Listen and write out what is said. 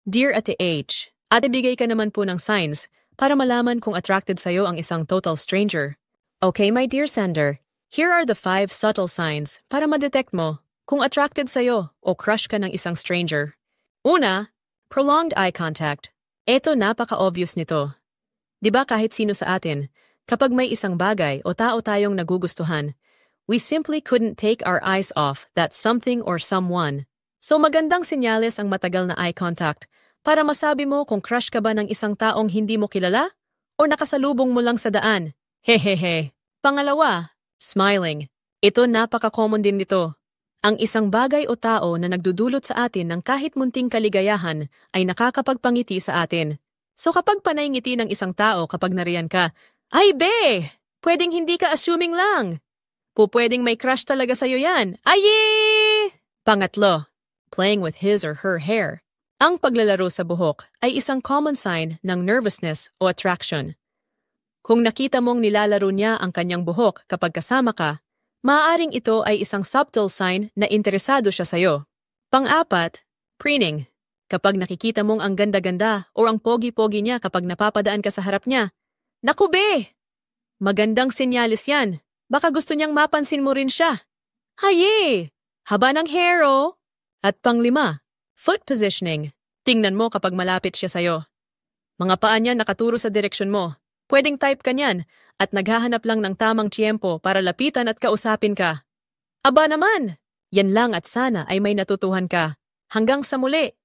Dear Ate H, ate bigay ka naman po ng signs para malaman kung attracted sa'yo ang isang total stranger. Okay, my dear sender, here are the 5 subtle signs para ma-detect mo kung attracted sa'yo o crush ka ng isang stranger. Una, prolonged eye contact. Eto napaka-obvious nito. 'Di ba kahit sino sa atin, kapag may isang bagay o tao tayong nagugustuhan, we simply couldn't take our eyes off that something or someone. So magandang senyales ang matagal na eye contact para masabi mo kung crush ka ba ng isang taong hindi mo kilala o nakasalubong mo lang sa daan. Hehehe. Pangalawa, smiling. Ito napaka-common din nito. Ang isang bagay o tao na nagdudulot sa atin ng kahit munting kaligayahan ay nakakapagpangiti sa atin. So kapag panay ngiti ng isang tao kapag nariyan ka, ay be! Pwedeng hindi ka assuming lang. Pwedeng may crush talaga sa'yo yan. Aye! Pangatlo, playing with his or her hair. Ang paglalaro sa buhok ay isang common sign ng nervousness o attraction. Kung nakita mong nilalaro niya ang kanyang buhok kapag kasama ka, maaaring ito ay isang subtle sign na interesado siya sa'yo. Pang-apat, preening. Kapag nakikita mong ang ganda-ganda o ang pogi-pogi niya kapag napapadaan ka sa harap niya, naku be! Magandang senyalis yan. Baka gusto niyang mapansin mo rin siya. Haye! Haba ng hair oh! At pang-5, foot positioning. Tingnan mo kapag malapit siya sa'yo. Mga paa niya nakaturo sa direksyon mo. Pwedeng type ka niyan at naghahanap lang ng tamang tiyempo para lapitan at kausapin ka. Aba naman! Yan lang at sana ay may natutuhan ka. Hanggang sa muli!